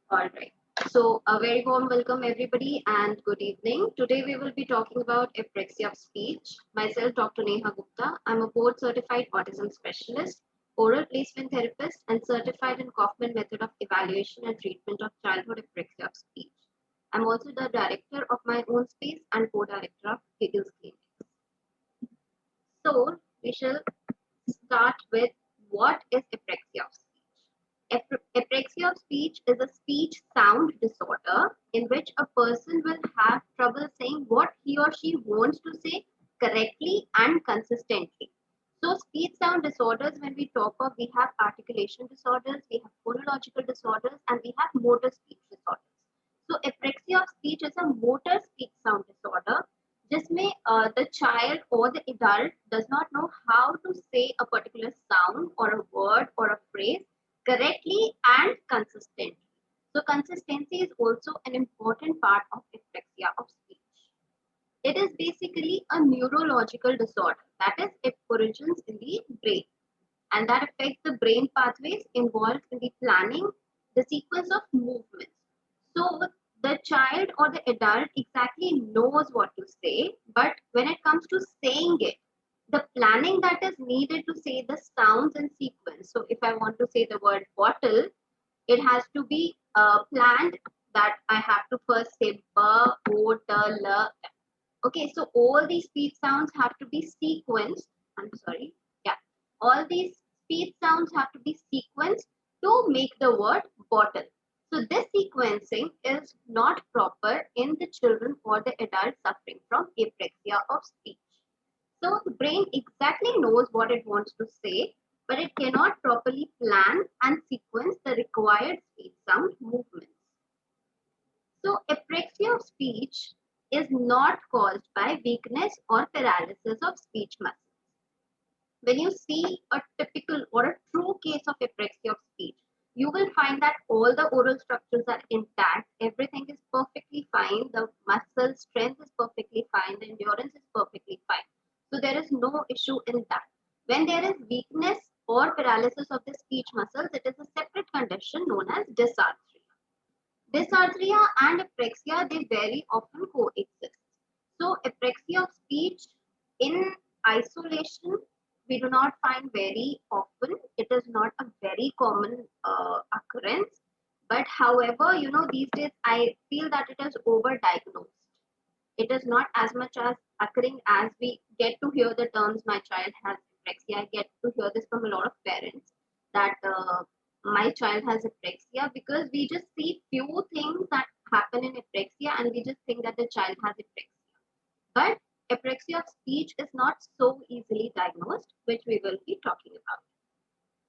All right. So, a very warm welcome, everybody, and good evening. Today, we will be talking about apraxia of speech. Myself, Dr. Neha Gupta. I'm a board certified autism specialist, oral placement therapist, and certified in Kaufman method of evaluation and treatment of childhood apraxia of speech. I'm also the director of my own space and co-director of Giggles Clinic. So, we shall start with what is apraxia of speech. Apraxia of speech is a speech sound disorder in which a person will have trouble saying what he or she wants to say correctly and consistently. So, speech sound disorders, when we talk of, we have articulation disorders, we have phonological disorders, and we have motor speech disorders. So, apraxia of speech is a motor speech sound disorder जिसमें the child or the adult does not know how to say a particular sound or a word or a phrase correctly and consistently. So consistency is also an important part of apraxia of speech. It is basically a neurological disorder that is it origins in the brain and that affects the brain pathways involved in the planning, the sequence of movements. So the child or the adult exactly knows what to say, but when it comes to saying it, the planning that is needed to say the sounds in sequence. So if I want to say the word bottle, it has to be planned that I have to first say ba, o, ta, la. Okay, so all these speech sounds have to be sequenced. I'm sorry. Yeah, all these speech sounds have to be sequenced to make the word bottle. So this sequencing is not proper in the children or the adults suffering from apraxia of speech. So the brain exactly knows what it wants to say, but it cannot properly plan and sequence the required speech sound movements. So apraxia of speech is not caused by weakness or paralysis of speech muscles. When you see a typical or a true case of apraxia of speech, you will find that all the oral structures are intact, everything is perfectly fine, the muscle strength is perfectly fine, the endurance is perfectly fine. So there is no issue in that. When there is weakness or paralysis of the speech muscles, it is a separate condition known as dysarthria. Dysarthria and apraxia, they very often coexist. So apraxia of speech in isolation, we do not find very often. It is not a very common occurrence. But however, these days I feel that it is overdiagnosed. It is not as much as occurring as we get to hear the terms my child has apraxia. I get to hear this from a lot of parents that my child has apraxia because we just see few things that happen in apraxia and we just think that the child has apraxia. But apraxia of speech is not so easily diagnosed, which we will be talking about.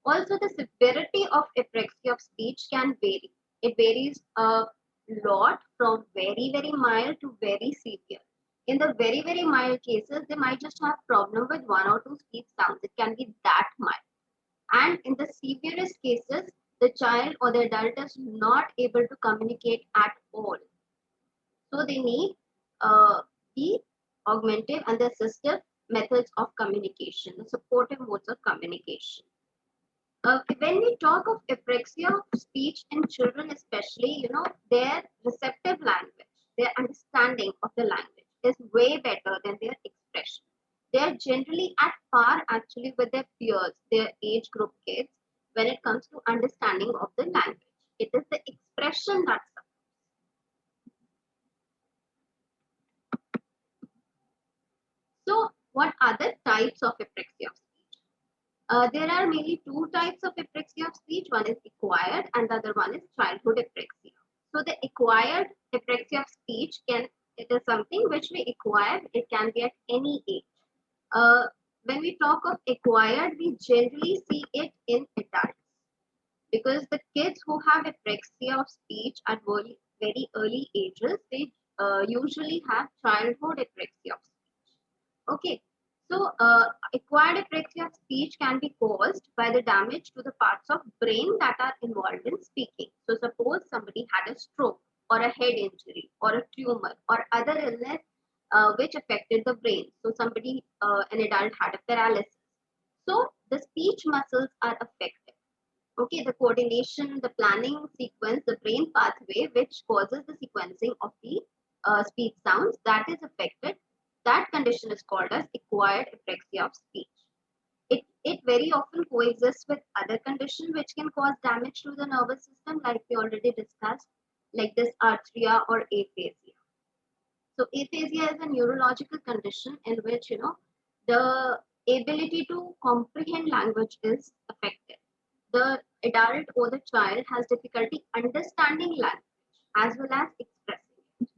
Also, the severity of apraxia of speech can vary. It varies a lot from very, very mild to very severe. In the very, very mild cases, they might just have problem with one or two speech sounds. It can be that mild. And in the severest cases, the child or the adult is not able to communicate at all. So they need the augmentative and the assistive methods of communication, the supportive modes of communication. When we talk of apraxia of speech in children, especially, their receptive language, their understanding of the language is way better than their expression. They are generally at par actually with their peers, their age group kids, when it comes to understanding of the language. It is the expression that suffers. So, what are the types of apraxia of speech? There are mainly two types of apraxia of speech. One is acquired and the other one is childhood apraxia. So the acquired apraxia of speech it is something which we acquire. It can be at any age. Uh, when we talk of acquired, we generally see it in adults because the kids who have apraxia of speech at very, very early ages, they usually have childhood apraxia of speech. Okay, so acquired apraxia of speech can be caused by the damage to the parts of brain that are involved in speaking. So suppose somebody had a stroke or a head injury or a tumor or other illness which affected the brain. So somebody, an adult had a paralysis. So the speech muscles are affected. Okay, the coordination, the planning sequence, the brain pathway which causes the sequencing of the speech sounds that is affected. That condition is called as acquired apraxia of speech. It very often coexists with other conditions which can cause damage to the nervous system, like we already discussed, like dysarthria or aphasia. So aphasia is a neurological condition in which the ability to comprehend language is affected. The adult or the child has difficulty understanding language as well as expressing it.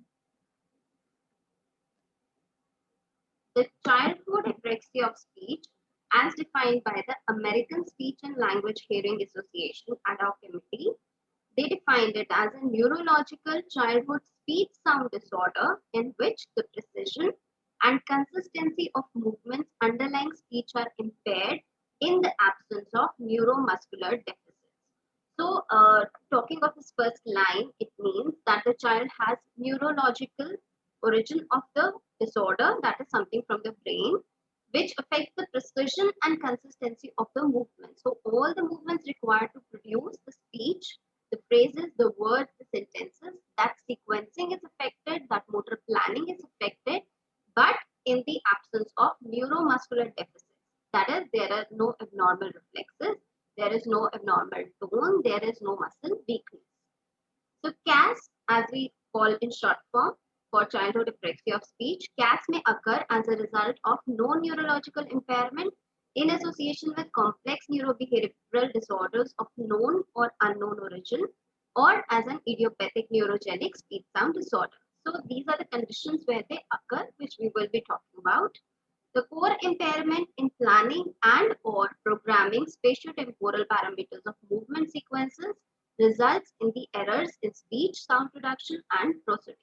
The childhood apraxia of speech, as defined by the American Speech and Language Hearing Association ad hoc committee, they defined it as a neurological childhood speech sound disorder in which the precision and consistency of movements underlying speech are impaired in the absence of neuromuscular deficits. So, talking of this first line, it means that the child has neurological origin of the disorder, that is something from the brain, which affects the precision and consistency of the movement. So, all the movements required to produce the speech, the phrases, the words, the sentences, that sequencing is affected, that motor planning is affected, but in the absence of neuromuscular deficits. That is, there are no abnormal reflexes, there is no abnormal tone, there is no muscle weakness. So CAS, as we call in short form for childhood apraxia of speech, CAS may occur as a result of no neurological impairment in association with complex neurobehavioral disorders of known or unknown origin, or as an idiopathic neurogenic speech sound disorder. So these are the conditions where they occur, which we will be talking about. The core impairment in planning and or programming spatiotemporal parameters of movement sequences results in the errors in speech, sound production, and processing.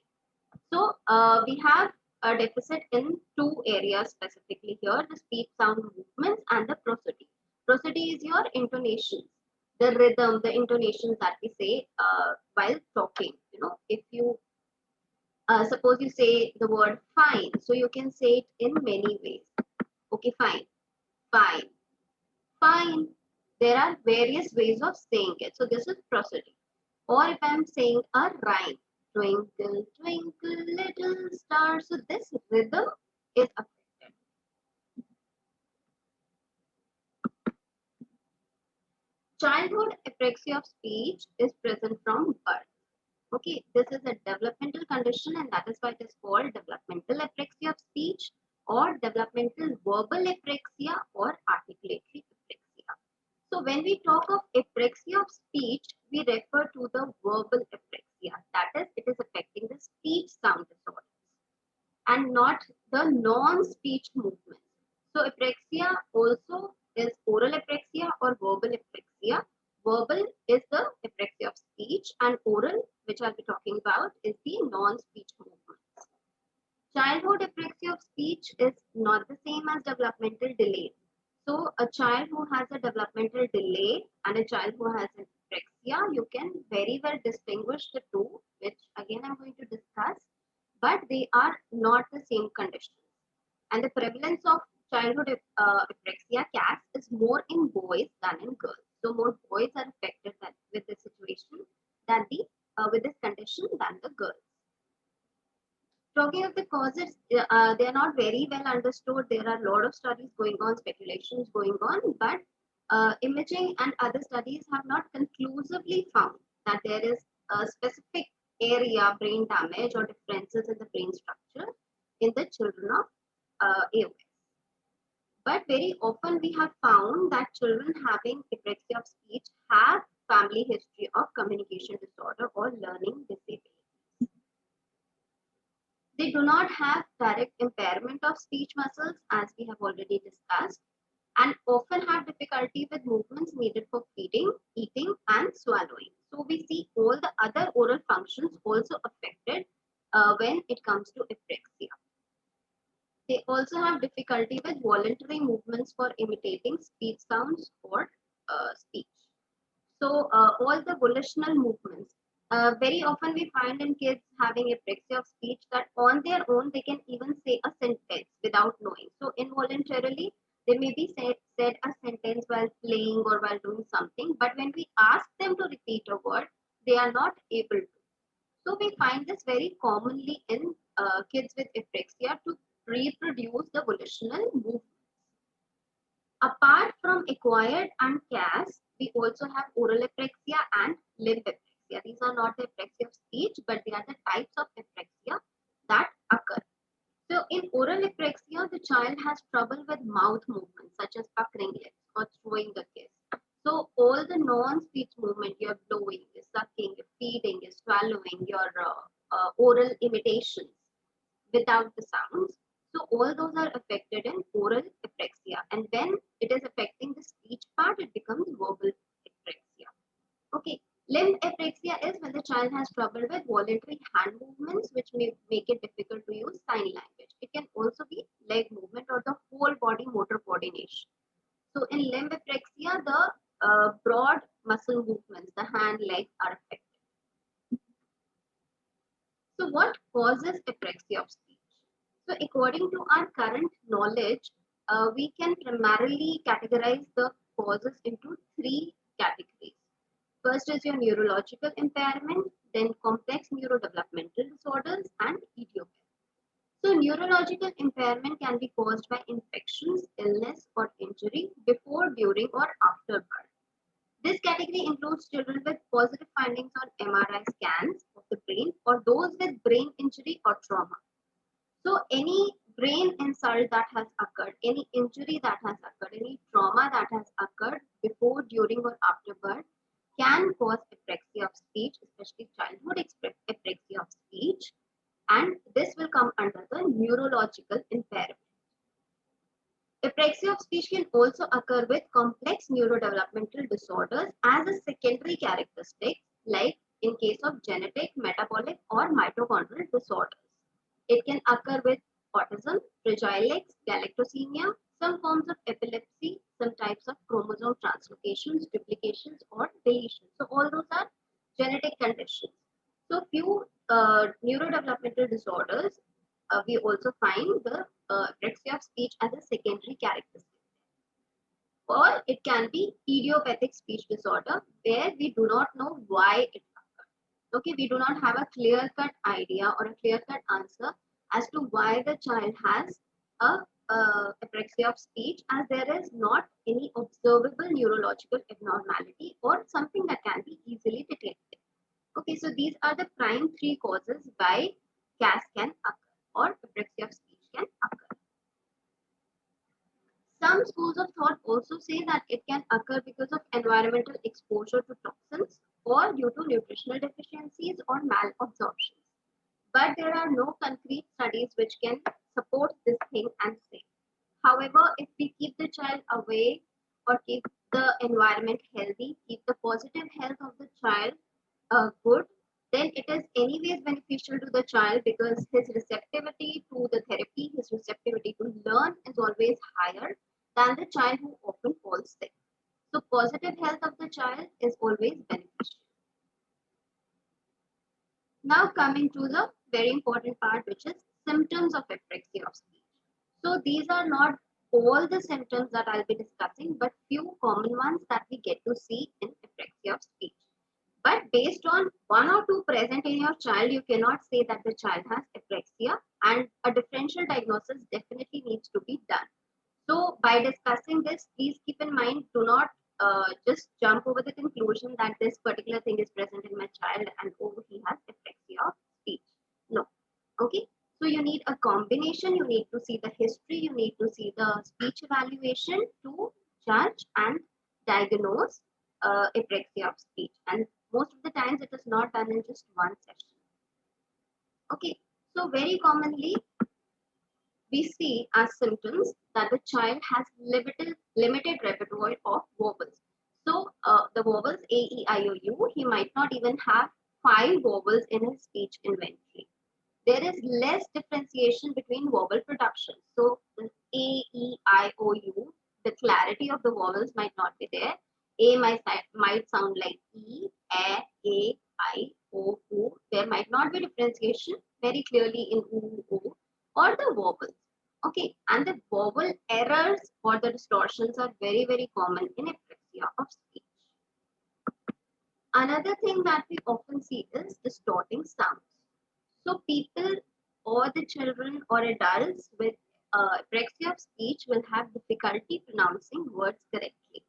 So we have a deficit in two areas specifically here, the speech, sound movements, and the prosody. Prosody is your intonations, the rhythm, the intonations that we say while talking. If you suppose you say the word fine, so you can say it in many ways. Okay, fine, fine, fine. There are various ways of saying it. So this is prosody. Or if I'm saying a rhyme, twinkle, twinkle, little star. So this rhythm is affected. Childhood apraxia of speech is present from birth. Okay, this is a developmental condition and that is why it is called developmental apraxia of speech or developmental verbal apraxia or articulatory apraxia. So when we talk of apraxia of speech, we refer to the verbal apraxia. That is, it is affecting the speech sound disorders and not the non-speech movements. So apraxia also is oral apraxia or verbal apraxia. Verbal is the apraxia of speech and oral, which I'll be talking about, is the non-speech movements. Childhood apraxia of speech is not the same as developmental delay. So a child who has a developmental delay and a child who has apraxia, you can very well distinguish the two, which again I'm going to discuss, but they are not the same conditions. And the prevalence of childhood apraxia CAS is more in boys than in girls. So more boys are affected with this situation than with this condition than the girls. Talking of the causes, they are not very well understood. There are a lot of studies going on, speculations going on, but imaging and other studies have not conclusively found that there is a specific area, brain damage or differences in the brain structure in the children of AOS. But very often we have found that children having apraxia of speech have family history of communication disorder or learning disability. They do not have direct impairment of speech muscles, as we have already discussed, and often have difficulty with movements needed for feeding, eating, and swallowing. So we see all the other oral functions also affected when it comes to apraxia. They also have difficulty with voluntary movements for imitating speech sounds or speech. So all the volitional movements, very often we find in kids having apraxia of speech that on their own they can even say a sentence without knowing. So involuntarily They may be said a sentence while playing or while doing something, but when we ask them to repeat a word, they are not able to. So we find this very commonly in kids with apraxia to reproduce the volitional movement. Apart from acquired and CAS, we also have oral apraxia and limb apraxia. These are not the apraxia of speech, but they are the types of apraxia that occur. So in oral apraxia, the child has trouble with mouth movements such as puckering lips or throwing a kiss. So all the non-speech movement, your blowing, your sucking, your feeding, your swallowing, your oral imitations without the sounds. So all those are affected in oral apraxia. And when it is affecting the speech part, it becomes verbal apraxia. Okay. Limb apraxia is when the child has trouble with voluntary hand movements, which may make it difficult to use sign language. It can also be leg movement or the whole body motor coordination. So in limb apraxia, the broad muscle movements, the hand, legs are affected. So what causes apraxia of speech? So according to our current knowledge, we can primarily categorize the causes into three categories. First is your neurological impairment, then complex neurodevelopmental disorders, and idiopathy. So neurological impairment can be caused by infections, illness, or injury before, during, or after birth. This category includes children with positive findings on MRI scans of the brain or those with brain injury or trauma. So any brain insult that has occurred, any injury that has occurred, any trauma that has occurred before, during, or after birth can cause apraxia of speech, especially childhood apraxia of speech, and this will come under the neurological impairment. Apraxia of speech can also occur with complex neurodevelopmental disorders as a secondary characteristic, like in case of genetic, metabolic, or mitochondrial disorders. It can occur with autism, Fragile X, galactosemia, some forms of epilepsy, some types of chromosome translocations, duplications, or deletions. So all those are genetic conditions. So few neurodevelopmental disorders, we also find the apraxia of speech as a secondary characteristic. Or it can be idiopathic speech disorder where we do not know why it occurred. Okay, we do not have a clear-cut idea or a clear-cut answer as to why the child has a apraxia of speech, as there is not any observable neurological abnormality or something that can be easily detected. Okay, so these are the prime three causes why CAS can occur or apraxia of speech can occur. Some schools of thought also say that it can occur because of environmental exposure to toxins or due to nutritional deficiencies or malabsorptions. But there are no concrete studies which can support this thing and say. However, if we keep the child away or keep the environment healthy, keep the positive health of the child good, then it is anyways beneficial to the child because his receptivity to the therapy, his receptivity to learn is always higher than the child who often falls sick. So positive health of the child is always beneficial. Now coming to the very important part, which is symptoms of apraxia of speech. So these are not all the symptoms that I'll be discussing, but few common ones that we get to see in apraxia of speech. But based on one or two present in your child, you cannot say that the child has apraxia, and a differential diagnosis definitely needs to be done. So by discussing this, please keep in mind, do not just jump over the conclusion that this particular thing is present in my child and oh, he has apraxia of speech. No. Okay. So you need a combination, you need to see the history, you need to see the speech evaluation to judge and diagnose apraxia of speech. And most of the times it is not done in just one session. Okay. So very commonly we see as symptoms that the child has limited repertoire of vowels. So the vowels A, E, I, O, U, he might not even have 5 vowels in his speech inventory. There is less differentiation between vowel production. So A, E, I, O, U, the clarity of the vowels might not be there. A might sound like E, A, I, O, U. There might not be differentiation very clearly in U, O, or the vowels. Okay, and the vowel errors or the distortions are very, very common in apraxia of speech. Another thing that we often see is distorting sounds. So people or the children or adults with apraxia of speech will have difficulty pronouncing words correctly.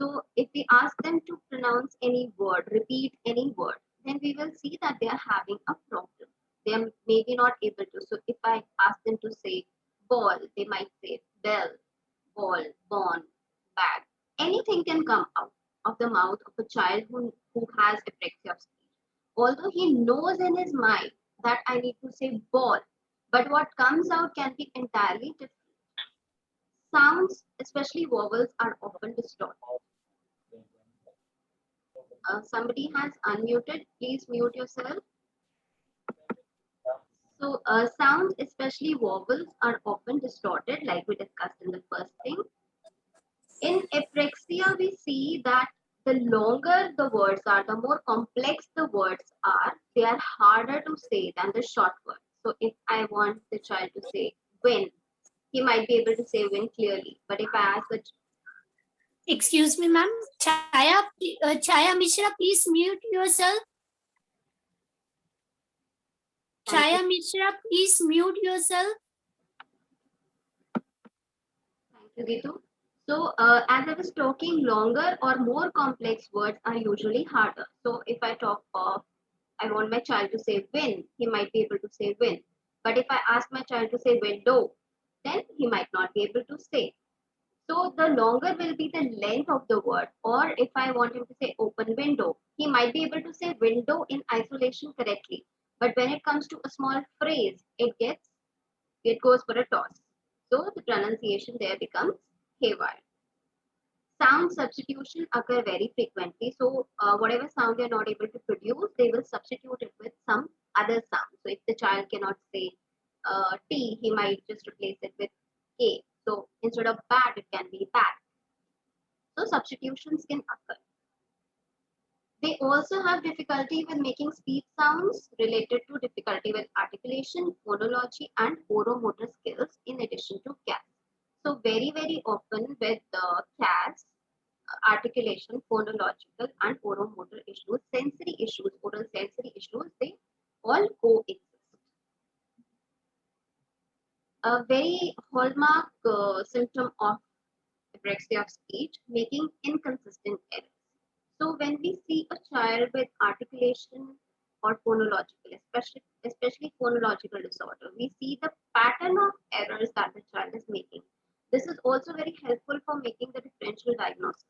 So if we ask them to pronounce any word, repeat any word, then we will see that they are having a problem. They are maybe not able to. So if I ask them to say ball, they might say bell, ball, born, bag. Anything can come out of the mouth of a child who has apraxia of speech. Although he knows in his mind that I need to say ball, but what comes out can be entirely different. Sounds, especially vowels, are often distorted. Somebody has unmuted. Please mute yourself. So, sounds, especially vowels, are often distorted, like we discussed in the first thing. In apraxia, we see that the longer the words are, the more complex the words are, they are harder to say than the short words. So, if I want the child to say win, he might be able to say win clearly. But if I ask the Excuse me, ma'am. Chaya Mishra, please mute yourself. Chaya Mishra, please mute yourself. Thank you, Gitu. So, as I was talking, longer or more complex words are usually harder. So, if I talk of, I want my child to say win, he might be able to say win. But if I ask my child to say window, then he might not be able to say. So, the longer will be the length of the word. Or if I want him to say open window, he might be able to say window in isolation correctly. But when it comes to a small phrase, it goes for a toss. So the pronunciation there becomes haywire. Sound substitution occur very frequently. So whatever sound they're not able to produce, they will substitute it with some other sound. So if the child cannot say T, he might just replace it with A. So instead of bat, it can be bat. So substitutions can occur. They also have difficulty with making speech sounds related to difficulty with articulation, phonology, and oromotor skills in addition to CAS. So very, very often with CAS, articulation, phonological, and oromotor issues, sensory issues, oral sensory issues, they all coexist. A very hallmark symptom of apraxia of speech, making inconsistent errors. So when we see a child with articulation or phonological, especially phonological disorder, we see the pattern of errors that the child is making. This is also very helpful for making the differential diagnosis.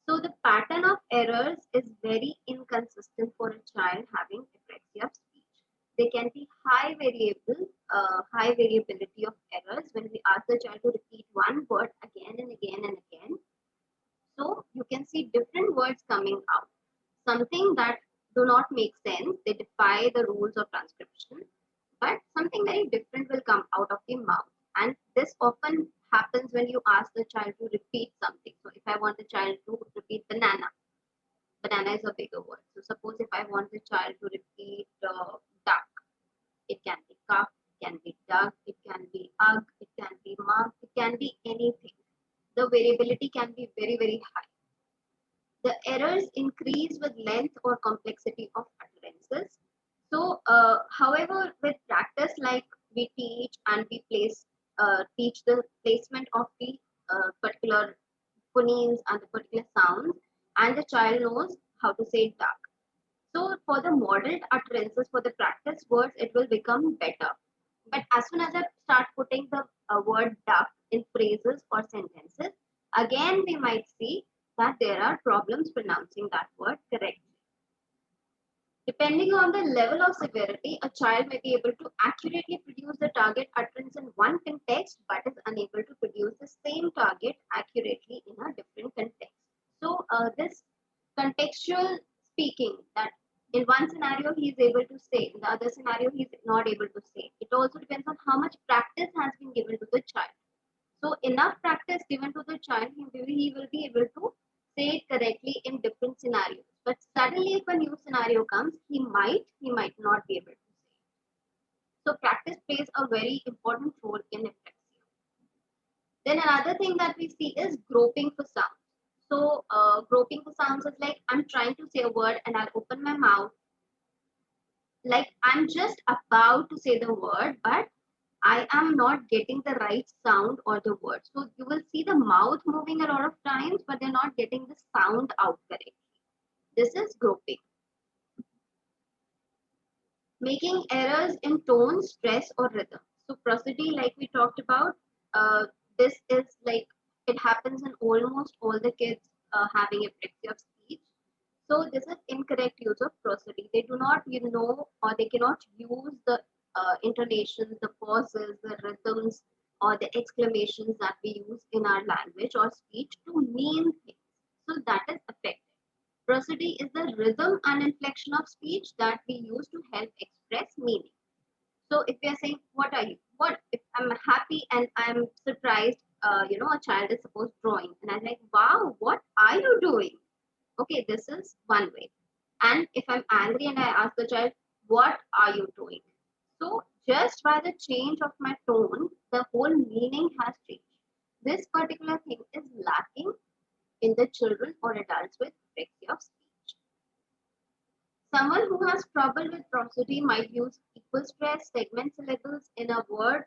So the pattern of errors is very inconsistent for a child having apraxia of speech. There can be high variability of errors when we ask the child to repeat one word again and again and again. So you can see different words coming out. Something that do not make sense, they defy the rules of transcription, but something very different will come out of the mouth. And this often happens when you ask the child to repeat something. So if I want the child to repeat banana, banana is a bigger word. So suppose if I want the child to repeat duck, it can be cup, it can be duck, it can be ugg, it can be mug, it can be anything. The variability can be very, very high. The errors increase with length or complexity of utterances. So, however, with practice, like we teach and we teach the placement of the particular phonemes and the particular sounds, and the child knows how to say duck. So, for the modeled utterances, for the practice words, it will become better. But as soon as I start putting the word duck in phrases or sentences, again we might see that there are problems pronouncing that word correctly. Depending on the level of severity, a child may be able to accurately produce the target utterance in one context but is unable to produce the same target accurately in a different context. So, this contextual speaking, that in one scenario he is able to say, in the other scenario he is not able to say. It also depends on how much practice has been given to the child. So enough practice given to the child, he will be able to say it correctly in different scenarios. But suddenly if a new scenario comes, he might not be able to say it. So practice plays a very important role in apraxia. Then another thing that we see is groping for sounds. So groping for sounds is like I'm trying to say a word and I'll open my mouth, like I'm just about to say the word, but I am not getting the right sound or the word. So you will see the mouth moving a lot of times, but they're not getting the sound out correctly. This is groping. Making errors in tone, stress, or rhythm. So prosody, like we talked about, this is like it happens in almost all the kids having apraxia of speech. So this is incorrect use of prosody. They do not, or they cannot use the intonations, the pauses, the rhythms, or the exclamations that we use in our language or speech to mean things. So that is affected. Prosody is the rhythm and inflection of speech that we use to help express meaning. So if we are saying, what are you? What if I'm happy and I'm surprised, a child is supposed drawing and I'm like, wow, what are you doing? Okay, this is one way. And if I'm angry and I ask the child, what are you doing? So just by the change of my tone, the whole meaning has changed. This particular thing is lacking in the children or adults with apraxia of speech. Someone who has trouble with prosody might use equal stress, segment syllables in a word,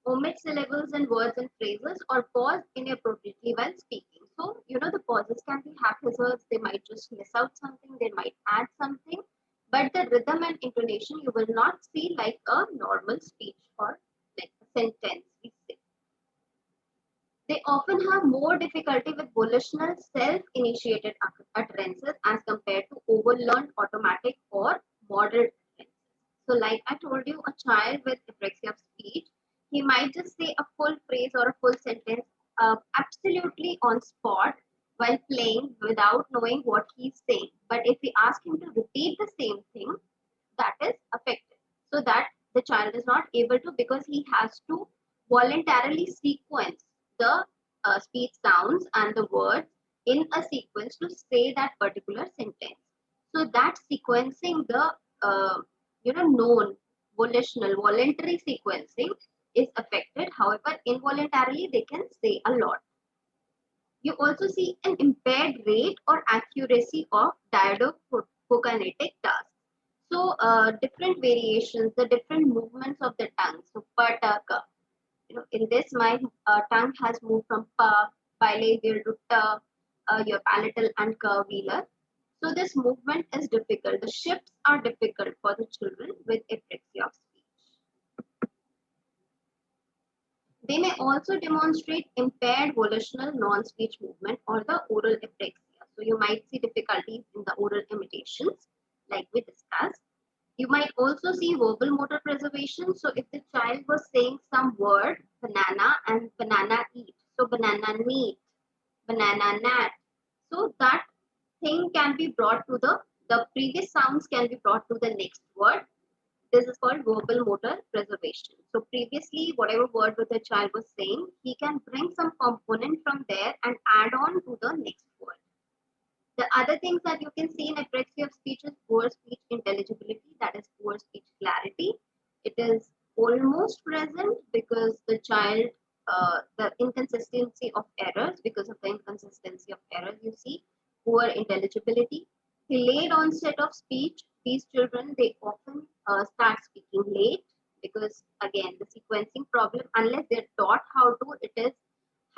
omit syllables in words and phrases, or pause inappropriately while speaking. So, the pauses can be haphazard. They might just miss out something, they might add something, but the rhythm and intonation you will not see like a normal speech or like a sentence we say. They often have more difficulty with volitional self-initiated utterances as compared to overlearned automatic or modeled utterances. So like I told you, a child with apraxia of speech, he might just say a full phrase or a full sentence absolutely on spot while playing without knowing what he's saying. But if we ask him to repeat the same thing, that is affected. So that the child is not able to, because he has to voluntarily sequence the speech sounds and the words in a sequence to say that particular sentence. So that sequencing, the known volitional voluntary sequencing is affected. However, involuntarily they can say a lot. You also see an impaired rate or accuracy of diadochokinetic tasks. So different variations, the different movements of the tongue. So pa, ta, ka. In this, my tongue has moved from pa, bilabial to ta, your palatal and curvular. So this movement is difficult. The shifts are difficult for the children with apraxia of speech. They may also demonstrate impaired volitional non-speech movement or the oral apraxia. So you might see difficulties in the oral imitations, like we discussed. You might also see verbal motor preservation. So if the child was saying some word, banana and banana eat, so banana neat, banana nat, so that thing can be brought to the previous sounds can be brought to the next word. This is called verbal motor preservation. So previously, whatever word the child was saying, he can bring some component from there and add on to the next word. The other things that you can see in apraxia of speech is poor speech intelligibility, that is poor speech clarity. It is almost present because the child, the inconsistency of errors, because of the inconsistency of errors, you see poor intelligibility. Delayed onset of speech, these children, they often start speaking late because, again, the sequencing problem, unless they're taught how to, it is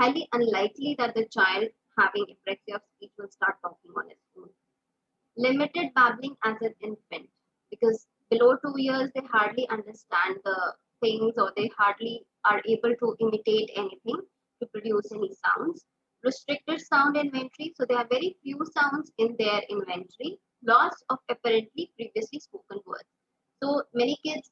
highly unlikely that the child having apraxia of speech will start talking on its own. Limited babbling as an infant, because below 2 years they hardly understand the things or they hardly are able to imitate anything to produce any sounds. Restricted sound inventory, so there are very few sounds in their inventory. Loss of apparently previously spoken words. So many kids,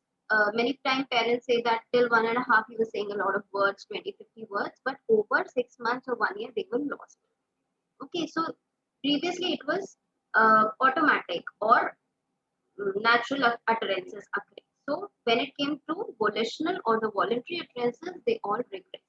many time parents say that till 1.5 he was saying a lot of words, 20, 50 words, but over 6 months or 1 year they were lost. Okay, so previously it was automatic or natural utterances occurring. So when it came to volitional or the voluntary utterances, they all regressed.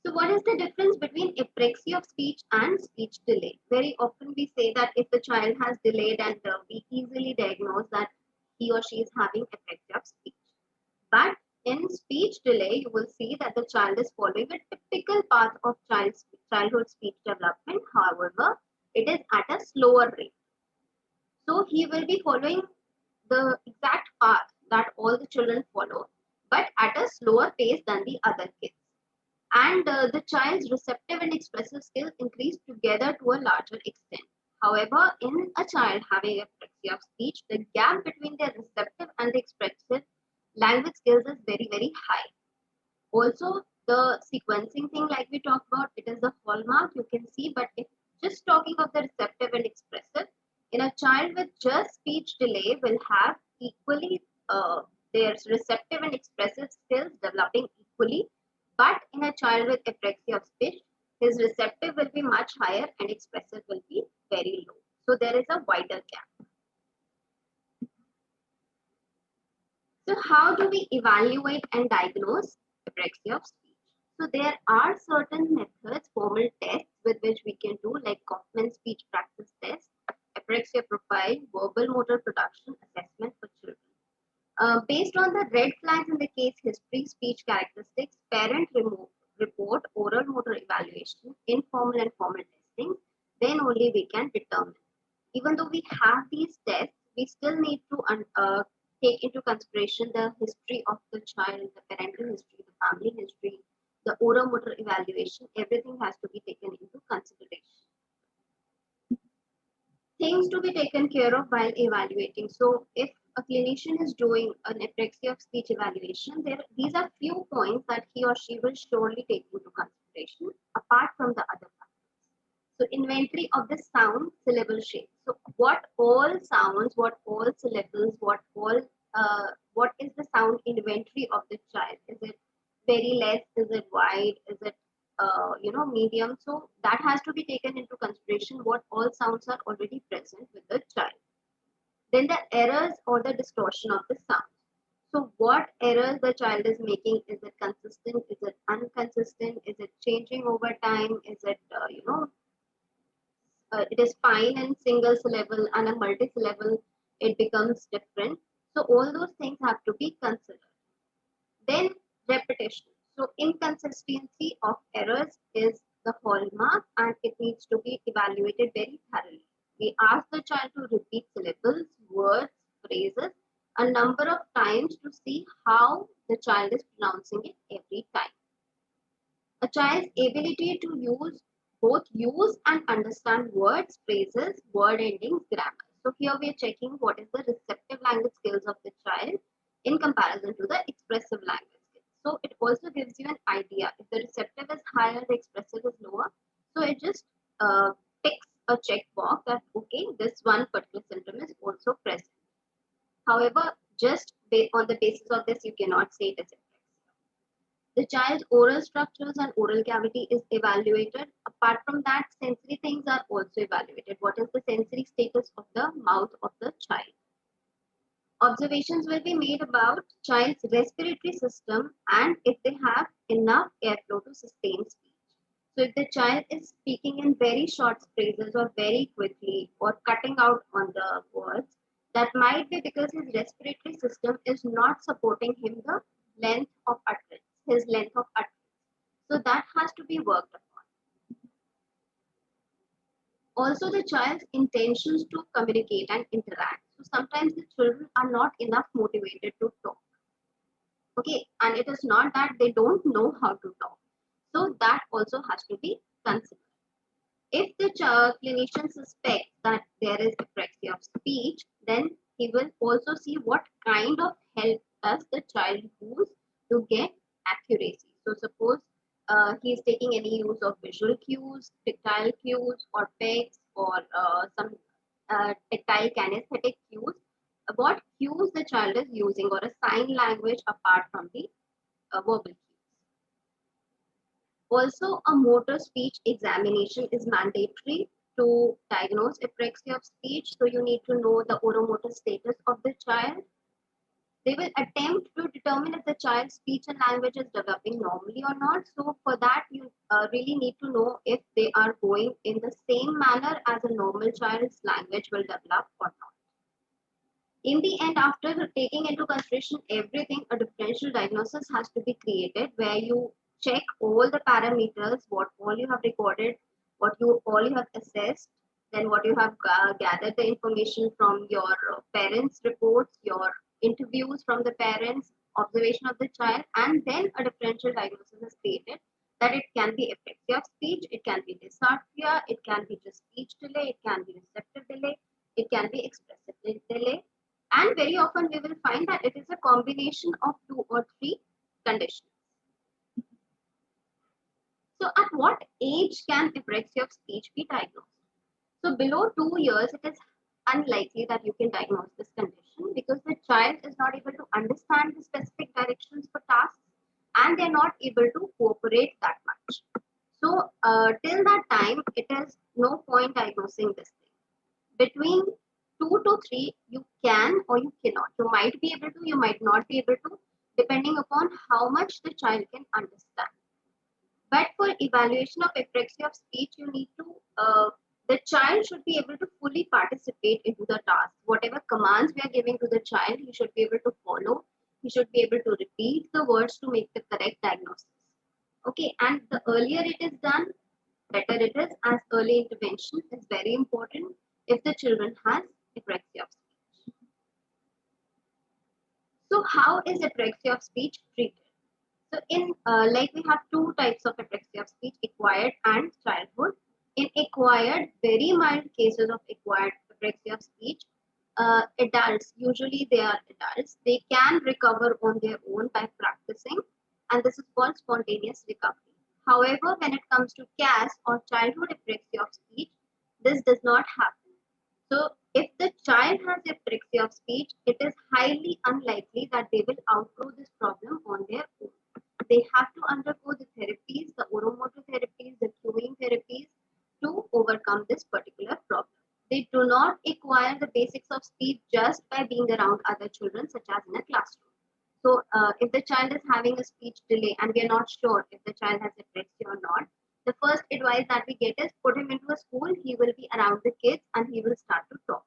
So what is the difference between apraxia of speech and speech delay? Very often we say that if the child has delayed and we easily diagnose that he or she is having apraxia of speech. But in speech delay, you will see that the child is following a typical path of childhood speech development. However, it is at a slower rate. So he will be following the exact path that all the children follow, but at a slower pace than the other kids. And the child's receptive and expressive skills increase together to a larger extent. However, in a child having apraxia of speech, the gap between their receptive and the expressive language skills is very, very high. Also, the sequencing thing, like we talked about, it is the hallmark you can see, but if just talking of the receptive and expressive, in a child with just speech delay will have equally their receptive and expressive skills developing equally, but in a child with apraxia of speech, his receptive will be much higher and expressive will be very low. So there is a wider gap. So how do we evaluate and diagnose apraxia of speech? So there are certain methods, formal tests with which we can do, like Kaufman speech practice test, apraxia profile, verbal motor production assessment for children. Based on the red flags in the case history, speech characteristics, parent report, oral motor evaluation, informal and formal testing, then only we can determine. Even though we have these tests, we still need to take into consideration the history of the child, the parental history, the family history, the oral motor evaluation. Everything has to be taken into consideration. Things to be taken care of while evaluating. So if a clinician is doing an apraxia of speech evaluation, these are few points that he or she will surely take into consideration apart from the other factors. So inventory of the sound syllable shape. So what all sounds, what all syllables, what is the sound inventory of the child? Is it very less? Is it wide? Is it medium? So that has to be taken into consideration what all sounds are already present with the child. Then the errors or the distortion of the sound. So what errors the child is making? Is it consistent? Is it inconsistent? Is it changing over time? Is it it is fine and single syllable and a multi-syllable, it becomes different. So all those things have to be considered. Then repetition. So inconsistency of errors is the hallmark and it needs to be evaluated very thoroughly. We ask the child to repeat syllables, words, phrases a number of times to see how the child is pronouncing it every time. A child's ability to use and understand words, phrases, word endings, grammar. So here we are checking what is the receptive language skills of the child in comparison to the expressive language skills. So it also gives you an idea. If the receptive is higher, the expressive is lower. So it just ticks a check box that okay, this one particular symptom is also present. However, just on the basis of this, you cannot say it is apraxia. The child's oral structures and oral cavity is evaluated. Apart from that, sensory things are also evaluated. What is the sensory status of the mouth of the child? Observations will be made about child's respiratory system and if they have enough airflow to sustain speech. So if the child is speaking in very short phrases or very quickly or cutting out on the words, that might be because his respiratory system is not supporting him the length of utterance, his length of utterance. So that has to be worked upon. Also, the child's intentions to communicate and interact. So sometimes the children are not enough motivated to talk. Okay, and it is not that they don't know how to talk. So that also has to be considered. If the clinician suspects that there is apraxia of speech, then he will also see what kind of help does the child use to get accuracy. So suppose he is taking any use of visual cues, tactile cues, or pegs, or some tactile kinesthetic cues. What cues the child is using, or a sign language apart from the verbal cues. Also, a motor speech examination is mandatory to diagnose apraxia of speech. So you need to know the oromotor status of the child. They will attempt to determine if the child's speech and language is developing normally or not. So for that, you really need to know if they are going in the same manner as a normal child's language will develop or not. In the end, after taking into consideration everything, a differential diagnosis has to be created where you check all the parameters, what all you have recorded, what you all you have assessed, then what you have gathered the information from your parents' reports, your interviews from the parents, observation of the child, and then a differential diagnosis is created that it can be apraxia of speech, it can be dysarthria, it can be just speech delay, it can be receptive delay, it can be expressive delay, and very often we will find that it is a combination of two or three conditions. So at what age can apraxia of speech be diagnosed? So below 2 years, it is unlikely that you can diagnose this condition because the child is not able to understand the specific directions for tasks and they're not able to cooperate that much. So till that time, it is no point diagnosing this thing. Between 2 to 3, you can or you cannot. You might be able to, you might not be able to, depending upon how much the child can understand. But for evaluation of apraxia of speech, you need to, the child should be able to fully participate into the task. Whatever commands we are giving to the child, he should be able to follow. He should be able to repeat the words to make the correct diagnosis. Okay, and the earlier it is done, better it is, as early intervention is very important if the children has apraxia of speech. So how is apraxia of speech treated? So in like we have two types of apraxia of speech, acquired and childhood. In acquired, very mild cases of acquired apraxia of speech, adults, usually they are adults, they can recover on their own by practicing, and this is called spontaneous recovery. However, when it comes to CAS or childhood apraxia of speech, this does not happen. So if the child has apraxia of speech, it is highly unlikely that they will outgrow this problem on their own. They have to undergo the therapies, the oromotor therapies, the cueing therapies to overcome this particular problem. They do not acquire the basics of speech just by being around other children, such as in a classroom. So, if the child is having a speech delay and we are not sure if the child has apraxia or not, the first advice that we get is put him into a school, he will be around the kids and he will start to talk.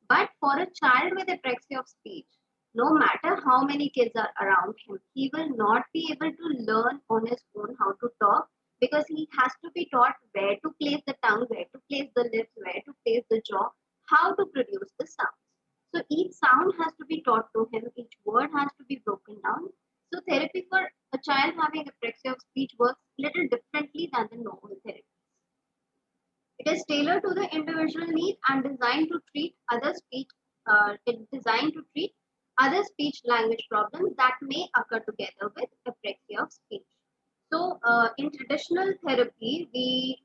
But for a child with apraxia of speech, no matter how many kids are around him, he will not be able to learn on his own how to talk because he has to be taught where to place the tongue, where to place the lips, where to place the jaw, how to produce the sounds. So each sound has to be taught to him, each word has to be broken down. So therapy for a child having apraxia of speech works little differently than the normal therapy. It is tailored to the individual need and designed to treat other speech language problems that may occur together with apraxia of speech. So, in traditional therapy, we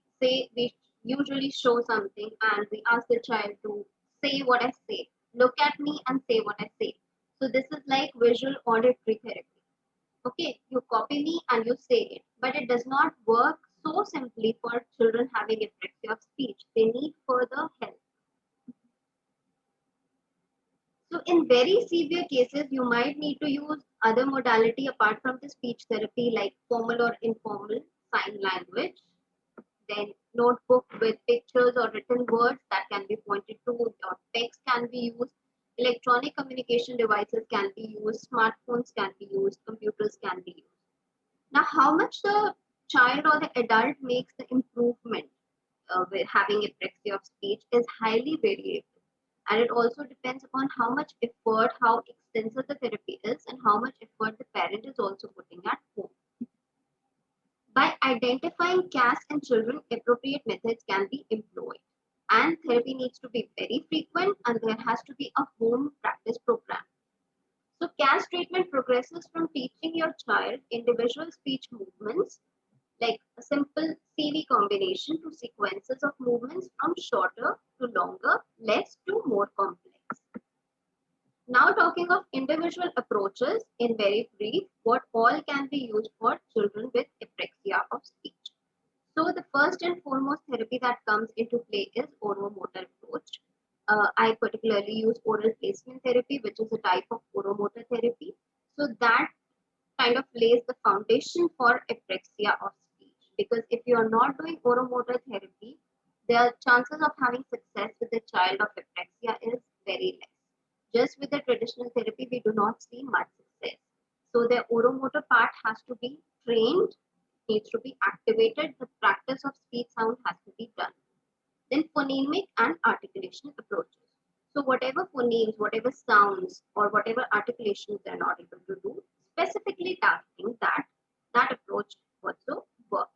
usually show something and we ask the child to say what I say, look at me and say what I say. So, this is like visual auditory therapy. Okay, you copy me and you say it, but it does not work so simply for children having apraxia of speech. They need further help. So in very severe cases, you might need to use other modality apart from the speech therapy like formal or informal sign language, then notebook with pictures or written words that can be pointed to, or text can be used, electronic communication devices can be used, smartphones can be used, computers can be used. Now, how much the child or the adult makes the improvement with having apraxia of speech is highly variable. And it also depends upon how much effort, how extensive the therapy is, and how much effort the parent is also putting at home. By identifying CAS in children, appropriate methods can be employed. And therapy needs to be very frequent, and there has to be a home practice program. So CAS treatment progresses from teaching your child individual speech movements like a simple CV combination to sequences of movements from shorter to longer, less to more complex. Now talking of individual approaches in very brief, what all can be used for children with apraxia of speech. So the first and foremost therapy that comes into play is oromotor approach. I particularly use oral placement therapy, which is a type of oromotor therapy. So that kind of lays the foundation for apraxia of speech. Because if you are not doing oromotor therapy, the chances of having success with a child of apraxia is very less. Just with the traditional therapy, we do not see much success. So the oromotor part has to be trained, needs to be activated. The practice of speech sound has to be done. Then phonemic and articulation approaches. So whatever phonemes, whatever sounds, or whatever articulations they're not able to do, specifically targeting that, that approach also works.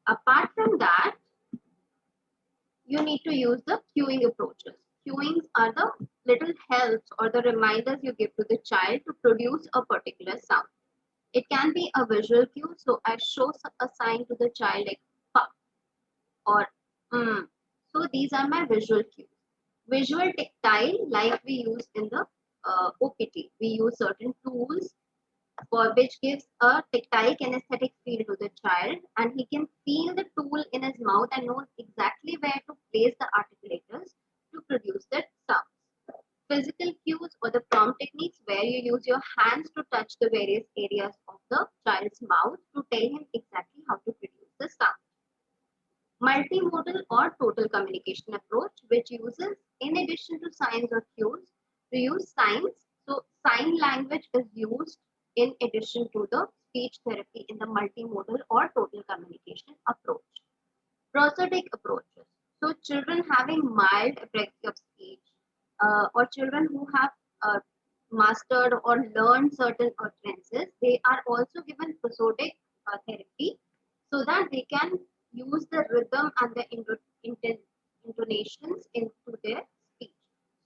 Apart from that, you need to use the cueing approaches. Cueings are the little helps or the reminders you give to the child to produce a particular sound. It can be a visual cue, so I show a sign to the child like pa or mm. So these are my visual cues. Visual tactile, like we use in the OPT. We use certain tools for which gives a tactile kinesthetic feel to the child, and he can feel the tool in his mouth and knows exactly where to place the articulators to produce that sound. Physical cues or the prompt techniques where you use your hands to touch the various areas of the child's mouth to tell him exactly how to produce the sound. Multimodal or total communication approach, which uses, in addition to signs or cues, to use signs. So sign language is used in addition to the speech therapy in the multimodal or total communication approach. Prosodic approaches. So children having mild apraxia of speech or children who have mastered or learned certain utterances, they are also given prosodic therapy so that they can use the rhythm and the intonations into their speech.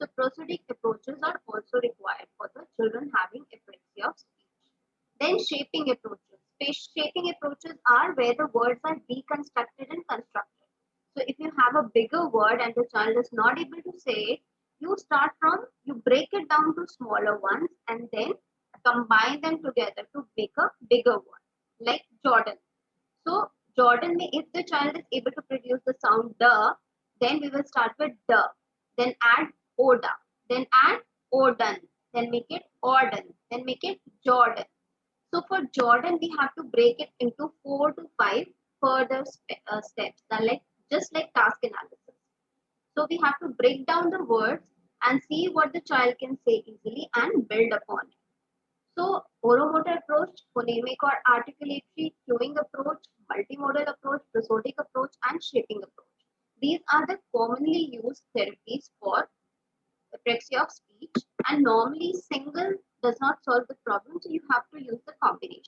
So prosodic approaches are also required for the children having apraxia of speech. Then shaping approaches. Shaping approaches are where the words are deconstructed and constructed. So if you have a bigger word and the child is not able to say it, you break it down to smaller ones and then combine them together to make a bigger one, like Jordan. So Jordan, if the child is able to produce the sound the, then we will start with the, then add oda, then add odon, then make it orden, then make it Jordan. So for Jordan, we have to break it into 4 to 5 further steps, like just like task analysis. So we have to break down the words and see what the child can say easily and build upon it. So oromotor approach, phonemic or articulatory, cueing approach, multimodal approach, prosodic approach, and shaping approach. These are the commonly used therapies for apraxia of speech, and normally single does not solve the problem, so you have to use the combination.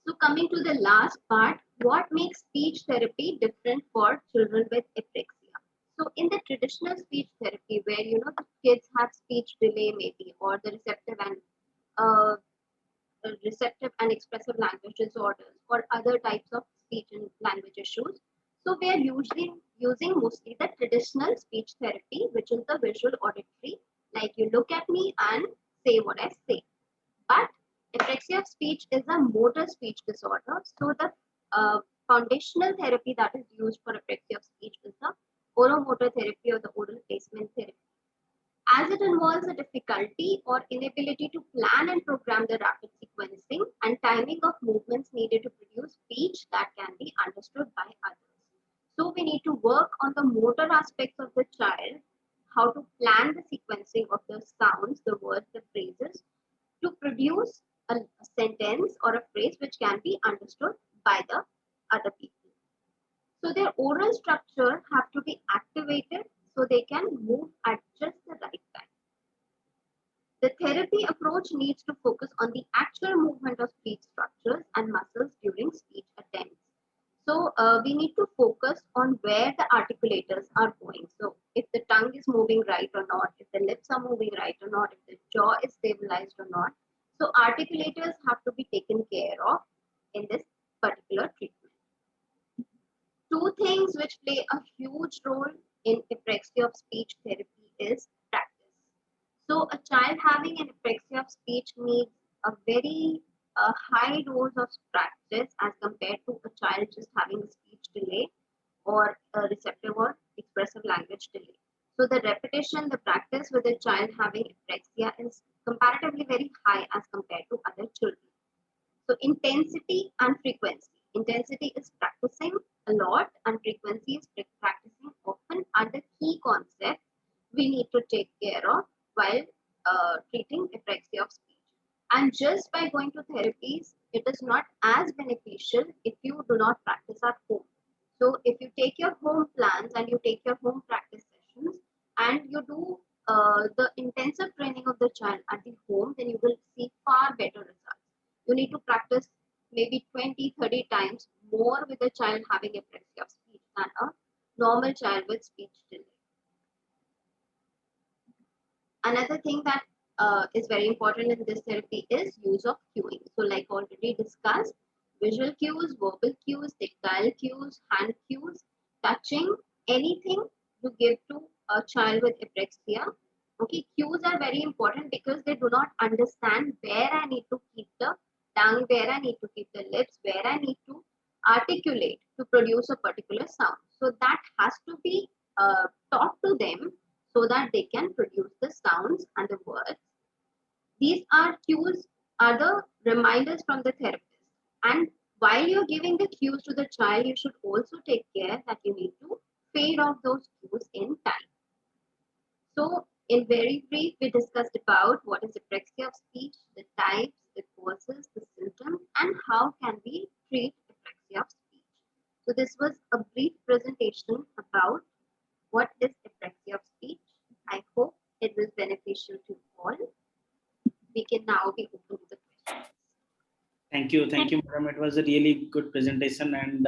So coming to the last part, what makes speech therapy different for children with apraxia? So in the traditional speech therapy, where the kids have speech delay maybe, or the uh, receptive and expressive language disorders, or other types of speech and language issues. So we are usually using mostly the traditional speech therapy, which is the visual auditory, like you look at me and say what I say. But apraxia of speech is a motor speech disorder. So the foundational therapy that is used for apraxia of speech is the oromotor therapy or the oral placement therapy. As it involves a difficulty or inability to plan and program the rapid sequencing and timing of movements needed to produce speech that can be understood by others. So we need to work on the motor aspects of the child, how to plan the sequencing of the sounds, the words, the phrases, to produce a sentence or a phrase which can be understood by the other people. So their oral structure have to be activated so they can move at just the right time. The therapy approach needs to focus on the actual movement of speech structures and muscles during speech attempts. So we need to focus on where the articulators are going. So if the tongue is moving right or not, if the lips are moving right or not, if the jaw is stabilized or not. So articulators have to be taken care of in this particular treatment. Two things which play a huge role in apraxia of speech therapy is practice. So a child having an apraxia of speech needs a very high dose of practice as compared to a child just having a speech delay. or receptive or expressive language delay. So the repetition, the practice with a child having apraxia is comparatively very high as compared to other children. So intensity and frequency. Intensity is practicing a lot and frequency is practicing often are the key concepts we need to take care of while treating apraxia of speech. And just by going to therapies, it is not as beneficial if you do not practice at home. So if you take your home plans and you take your home practice sessions and you do the intensive training of the child at the home, then you will see far better results. You need to practice maybe 20, 30 times more with a child having apraxia of speech than a normal child with speech delay. Another thing that is very important in this therapy is use of cueing. So like already discussed, visual cues, verbal cues, tactile cues, hand cues, touching, anything you give to a child with apraxia. Okay, cues are very important because they do not understand where I need to keep the tongue, where I need to keep the lips, where I need to articulate to produce a particular sound. So that has to be taught to them so that they can produce the sounds and the words. These are cues, are the reminders from the therapist. And while you're giving the cues to the child, you should also take care that you need to fade off those cues in time. So, in very brief, we discussed about what is apraxia of speech, the types, the causes, the symptoms, and how can we treat apraxia of speech. So, this was a brief presentation about what is apraxia of speech. I hope it was beneficial to all. We can now be open to the questions. Thank you, madam. It was a really good presentation, and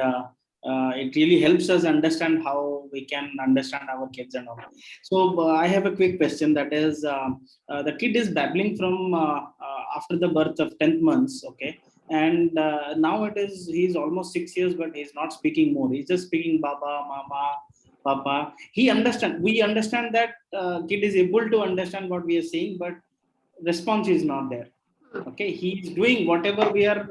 it really helps us understand how we can understand our kids and all. So I have a quick question. That is, the kid is babbling from after the birth of 10th months, okay, and now he's almost 6 years, but he's not speaking more. He's just speaking Baba, Mama, Papa. We understand that kid is able to understand what we are saying, but response is not there. Okay, he's doing whatever we are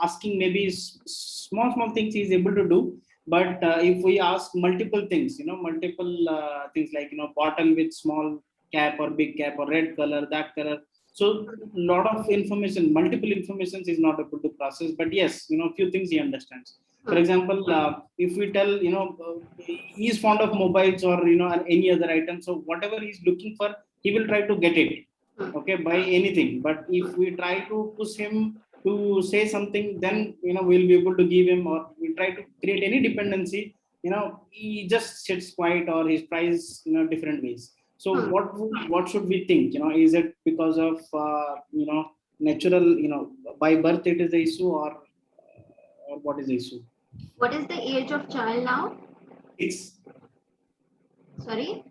asking. Maybe small things he's able to do, but if we ask multiple things, multiple things like bottle with small cap or big cap or red color, that color, so lot of information, multiple informations is not able to process. But yes, few things he understands. For example, if we tell he's fond of mobiles or any other item, so whatever he's looking for, he will try to get it, okay, by anything. But if we try to push him to say something, then we'll be able to give him, or we try to create any dependency, he just sits quiet or he tries different ways. So what should we think? Is it because of natural, by birth it is the issue, or what is the issue? What is the age of child now? 6. Sorry?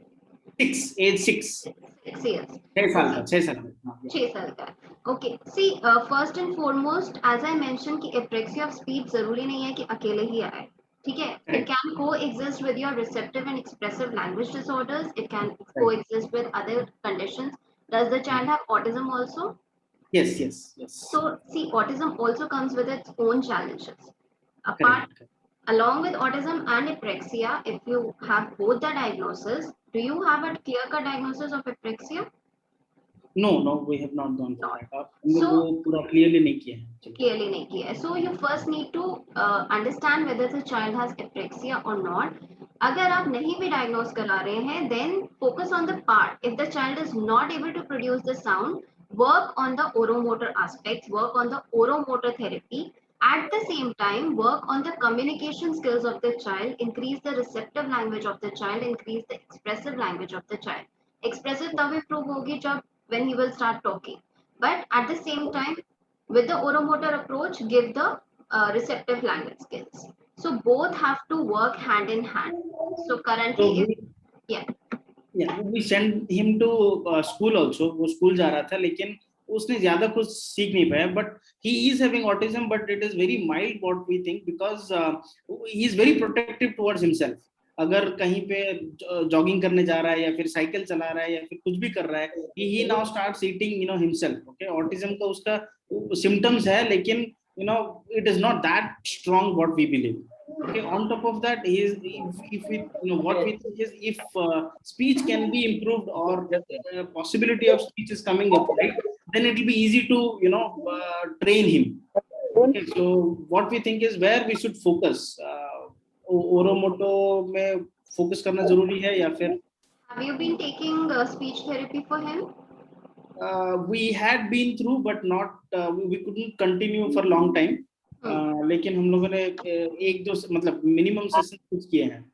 6, age 6. 6 years. 6 साल का, 6 साल का. 6 साल का. Okay. See, first and foremost, as I mentioned, कि apraxia of speech जरूरी नहीं है कि अकेले ही आए. ठीक है? It can coexist with your receptive and expressive language disorders. It can coexist with other conditions. Does the child have autism also? Yes. So, see, autism also comes with its own challenges. Correct. Along with autism and apraxia, if you have both the diagnosis, do you have a clear-cut diagnosis of apraxia? No, we have not gone for that. So clearly नहीं किया है. Clearly नहीं किया है. So you first need to understand whether the child has apraxia or not. अगर आप नहीं भी diagnose करा रहे हैं, then focus on the part. If the child is not able to produce the sound, work on the oromotor aspects, work on the oromotor therapy. At the same time, work on the communication skills of the child, increase the receptive language of the child, increase the expressive language of the child. Expressive तब improve होगी जब when he will start talking. But at the same time, with the oromotor approach, give the receptive language skills. So both have to work hand in hand. So currently, we send him to school also. वो school जा रहा था, लेकिन उसने ज़्यादा कुछ सीख नहीं पाया. But he is having autism, but it is very mild what we think, because he is very protective towards himself. अगर कहीं पे जॉगिंग करने जा रहा है या फिर साइकिल चला रहा है या फिर कुछ भी कर रहा है, he now starts eating himself. Okay, autism का उसका symptoms है, लेकिन it is not that strong what we believe. Okay, on top of that, if we, what we think is, if speech can be improved, or possibility of speech is coming up, right, then it will be easy to, train him. Okay, so what we think is where we should focus. Oromoto में focus करना जरूरी है या फिर? Have you been taking speech therapy for him? We had been through, but not we couldn't continue for long time. लेकिन हम लोगों ने एक दो मतलब minimum session कुछ किए हैं.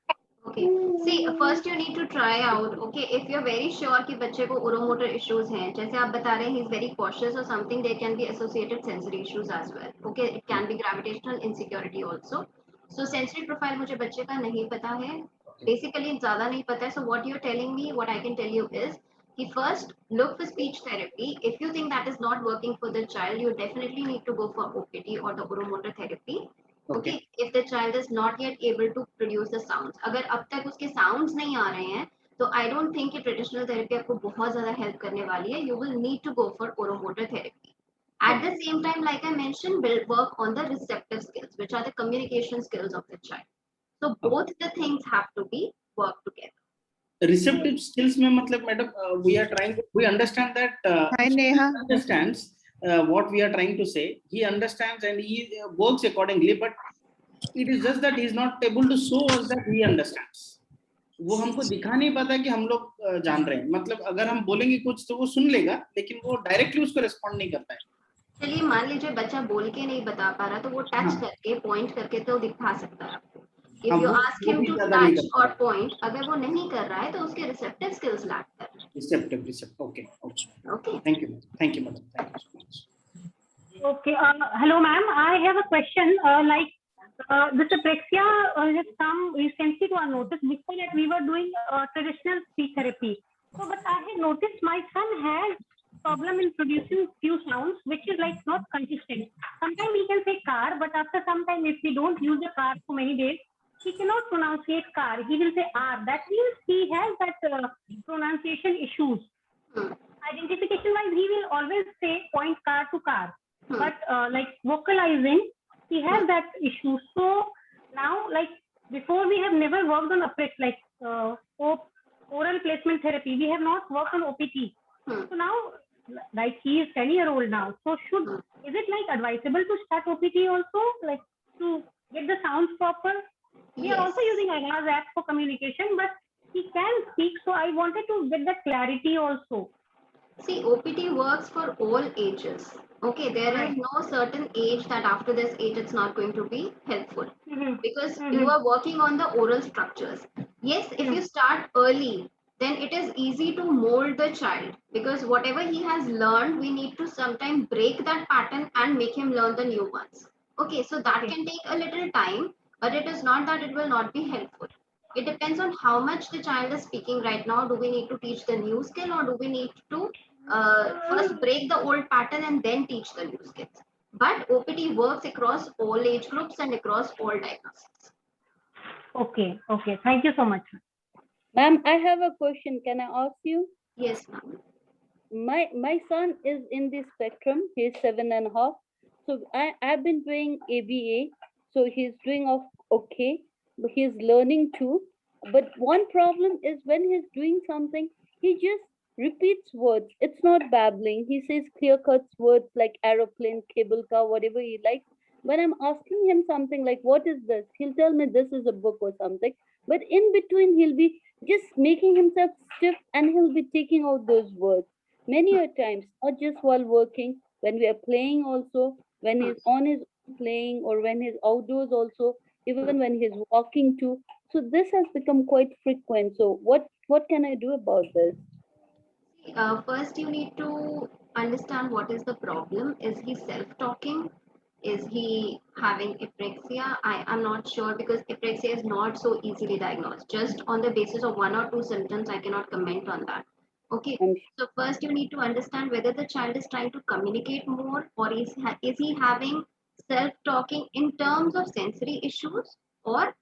Okay. See, first you need to try out. Okay, if you're very sure कि बच्चे को oromotor issues हैं, जैसे आप बता रहे हैं, he's very cautious or something, there can be associated sensory issues as well. Okay, it can be gravitational insecurity also. So sensory profile मुझे बच्चे का नहीं पता है. Basically ज़्यादा नहीं पता है. So what you're telling me, what I can tell you is, कि first look for speech therapy. If you think that is not working for the child, you definitely need to go for OPT or the oromotor therapy. Okay, if the child is not yet able to produce the sounds, अगर अब तक उसके sounds नहीं आ रहे हैं, तो I don't think कि traditional therapy आपको बहुत ज़्यादा help करने वाली है. You will need to go for oromotor therapy. At the same time, like I mentioned, will work on the receptive skills, which are the communication skills of the child. So both the things have to be worked together. Receptive skills में मतलब madam, we understand that Hi, Neha. understands what we are trying to say. He understands and he works accordingly, but it is just that he is not able to show us that he understands. वो हमको दिखा नहीं पाता कि हम लोग जान रहे हैं. मतलब अगर हम बोलेंगे कुछ तो वो सुन लेगा, लेकिन वो डायरेक्टली उसको रिस्पॉन्ड नहीं करता है. चलिए मान लीजिए बच्चा बोल के नहीं बता पा रहा, तो वो टच करके पॉइंट करके तो दिखा सकता है आपको. If you ask him to touch or point, अगर वो नहीं कर रहा है तो उसके receptive skills lack कर रहे हैं. Receptive. Okay. Okay. Thank you, madam. Thank you so much. Okay. Hello, ma'am. I have a question. This apraxia has come recently to our notice. Before that, we were doing traditional speech therapy. So, but I have noticed my son has problem in producing few sounds, which is like not consistent. Sometimes he can say car, but after some time, if we don't use the car for many days, he cannot pronunciate car. He will say R. That means he has that pronunciation issues. Identification wise, he will always say point car to car. But like vocalizing, he has that issue. So now, like before, we have never worked on oral placement therapy. We have not worked on OPT. So now, like he is 10-year-old now. So is it like advisable to start OPT also, like to get the sounds proper? We are also using Agana's app for communication, but he can speak. So I wanted to get that clarity also. See, OPT works for all ages. Okay, there is no certain age that after this age it's not going to be helpful, because you are working on the oral structures. Yes, if you start early, then it is easy to mold the child, because whatever he has learned, we need to sometimes break that pattern and make him learn the new ones. Okay, so that can take a little time, but it is not that it will not be helpful. It depends on how much the child is speaking right now. Do we need to teach the new skill, or do we need to first break the old pattern and then teach the new skills? But OPT works across all age groups and across all diagnoses. Okay. Thank you so much. Ma'am, I have a question. Can I ask you? Yes, ma'am. My son is in the spectrum. He's 7.5. So I've been doing ABA. So he's doing okay, but he's learning too. But one problem is when he's doing something, he just repeats words. It's not babbling. He says clear cuts words like aeroplane, cable car, whatever he likes. When I'm asking him something like, what is this? He'll tell me this is a book or something. But in between, he'll be just making himself stiff and he'll be taking out those words. Many a times, not just while working, when we are playing also, when he's on his own playing, or when he's outdoors also, even when he's walking too. So this has become quite frequent. So what can I do about this? First, you need to understand what is the problem. Is he self-talking? Is he having apraxia? I am not sure, because apraxia is not so easily diagnosed. Just on the basis of 1 or 2 symptoms, I cannot comment on that. Okay. So first, you need to understand whether the child is trying to communicate more, or is he having self-talking in terms of sensory issues, or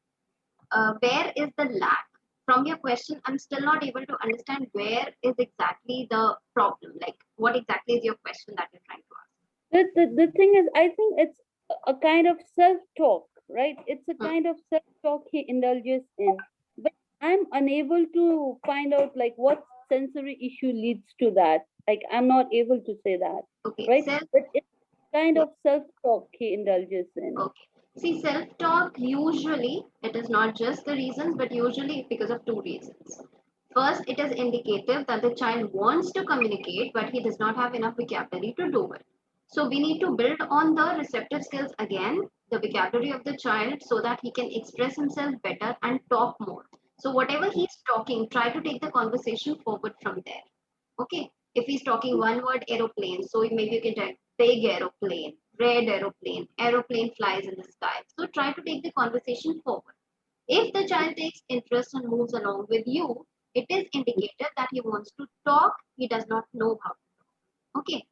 where is the lack? From your question, I'm still not able to understand where is exactly the problem. Like, what exactly is your question that you're trying to ask? The thing is, I think it's a kind of self-talk. right? It's a Hmm. kind of self-talk he indulges in. But I'm unable to find out like what sensory issue leads to that. Like I'm not able to say that, Okay. right? Self. But it's kind of self-talk he indulges in. Okay. See, self-talk usually it is not just the reasons, but usually because of two reasons. First, it is indicative that the child wants to communicate, but he does not have enough vocabulary to do it. So we need to build on the receptive skills again, the vocabulary of the child, so that he can express himself better and talk more. So whatever he's talking, try to take the conversation forward from there. Okay. If he's talking one word aeroplane, so maybe you can type big aeroplane, red aeroplane, aeroplane flies in the sky. So try to take the conversation forward. If the child takes interest and moves along with you, it is indicative that he wants to talk, he does not know how. Okay.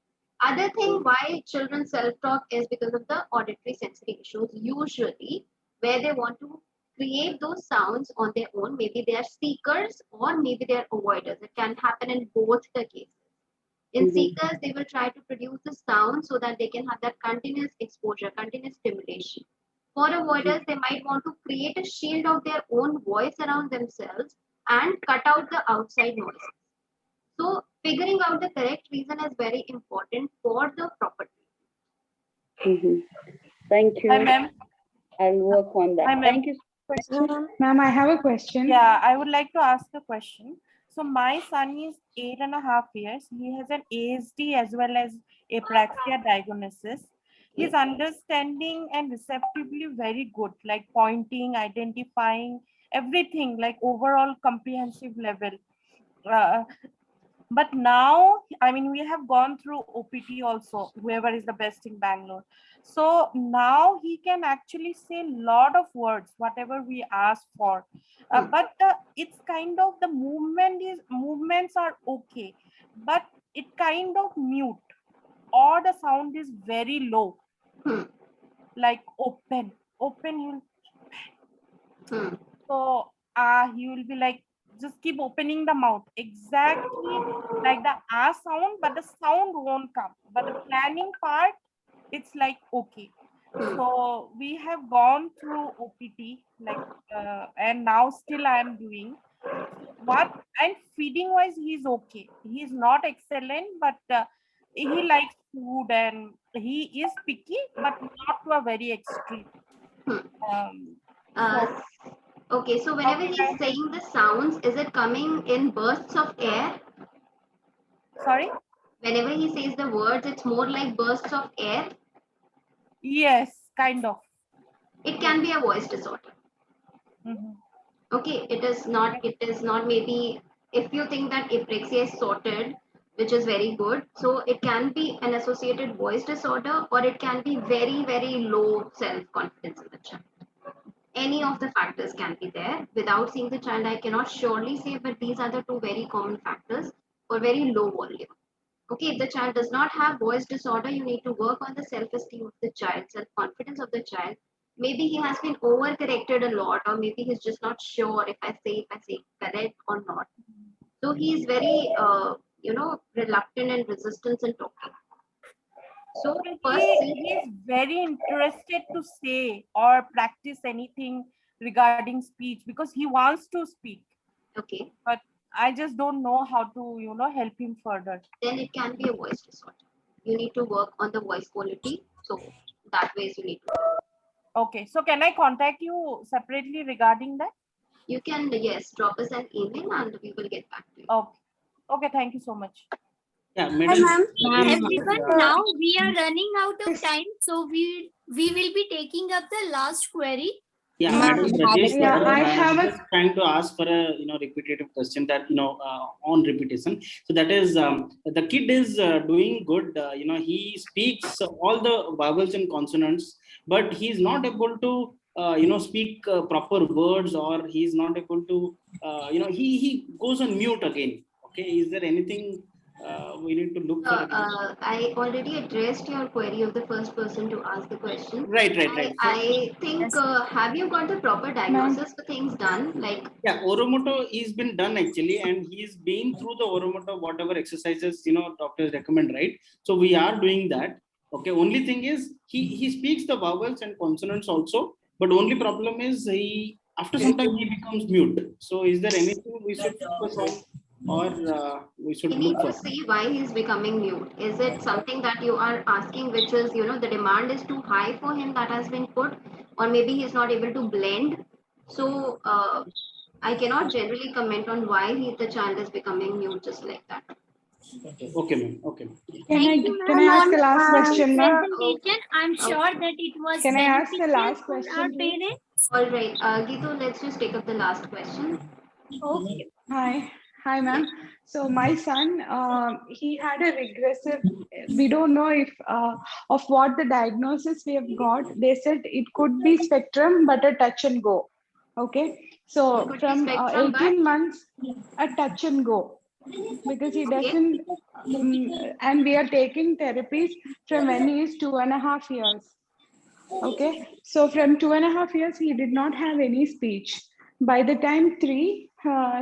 Other thing why children self-talk is because of the auditory sensory issues, usually where they want to create those sounds on their own. Maybe they are seekers or maybe they are avoiders. It can happen in both the cases. In Mhm. seekers, they will try to produce the sound so that they can have that continuous exposure, continuous stimulation. For avoiders, they might want to create a shield of their own voice around themselves and cut out the outside noises. So, figuring out the correct reason is very important for the proper treatment. Mhm. Thank you. Hi, ma'am. I'll work on that. Hi, ma'am. Thank you. Question. Ma'am, I have a question. Yeah, I would like to ask a question. So my son is 8.5 years. He has an ASD as well as apraxia diagnosis. His understanding and receptively very good, like pointing, identifying, everything, like overall comprehensive level. But now, I mean, we have gone through OPT also, whoever is the best in Bangalore. So now he can actually say a lot of words, whatever we ask for. But it's kind of the movements are okay, but it kind of mute or the sound is very low, Hmm. like open, you'll Hmm. So he will be like, just keep opening the mouth, exactly like the sound, but the sound won't come. But the planning part, it's like okay. So we have gone through OPT, like, and now still I am doing. What and feeding wise, he's okay. He's not excellent, but he likes food and he is picky, but not to a very extreme. Hmm. So Okay, so whenever Okay, he's saying the sounds, is it coming in bursts of air? sorry. Whenever he says the words, it's more like bursts of air. Yes, kind of. It can be a voice disorder. Mhm. Okay, it is not maybe if you think that apraxia is sorted, which is very good. So it can be an associated voice disorder or it can be very, very low self-confidence in the child. Any of the factors can be there. Without seeing the child, I cannot surely say, but these are the two very common factors for very low volume. Okay, if the child does not have voice disorder, you need to work on the self-esteem of the child, self-confidence of the child. Maybe he has been overcorrected a lot, or maybe he's just not sure if I say correct or not. So he is very, reluctant and resistant in talking. So first, He is very interested to say or practice anything regarding speech because he wants to speak, okay, but I just don't know how to help him further. then it can be a voice disorder. You need to work on the voice quality. So that ways you need to work. Okay, so can I contact you separately regarding that? You can, yes, drop us an email and we will get back to you. Okay, thank you so much. Yeah, Hi, madam. ma'am. Ma'am, Everyone, now we are running out of time, so we will be taking up the last query. Yeah, Ma'am, Madam Rajesh, yeah, I I'm have a just trying to ask for a repetitive question that on repetition. So that is the kid is doing good. He speaks all the vowels and consonants, but he's not able to speak proper words, or he's not able to he goes on mute again. Okay, is there anything we need to look for? I already addressed your query of the first person to ask the question. Right. So, I think, have you got the proper diagnosis for things done? Like, yeah, Oromoto is been done actually, and he's been through the Oromoto, whatever exercises doctors recommend, right? So we are doing that. Okay, only thing is he speaks the vowels and consonants also, But only problem is he after some time he becomes mute. So is there anything we should focus on, or we should You need look to for? see why he's becoming mute. Is it something that you are asking, which is, the demand is too high for him that has been put, or maybe he's not able to blend? So I cannot generally comment on why the child is becoming mute just like that. Okay, ma'am. Okay, ma'am. Thank you, Can I ma'am, ask the last on question, ma'am? presentation. I'm sure that it was Can I ask the beneficial last for our question, please? parents. All right, Gitu, let's just take up the last question. Okay. Hi, ma'am. So my son, he had a regressive. We don't know if of what the diagnosis we have got. They said it could be spectrum, but a touch and go. Okay. So Could be from spectrum, 18 months, a touch and go, because he Okay. doesn't. And we are taking therapies from when he is 2.5 years. Okay, so from 2.5 years, he did not have any speech. By the time 3,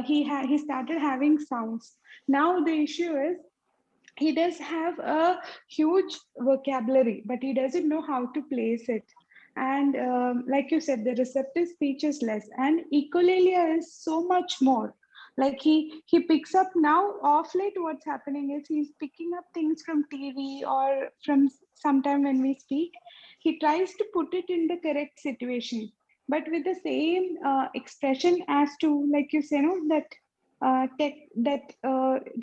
he started having sounds. Now the issue is he does have a huge vocabulary, but he doesn't know how to place it. And like you said, the receptive speech is less, and echolalia is so much more. Like he picks up now. Off late, what's happening is he's picking up things from TV or from sometime when we speak. He tries to put it in the correct situation, but with the same expression as to, like you say, no, that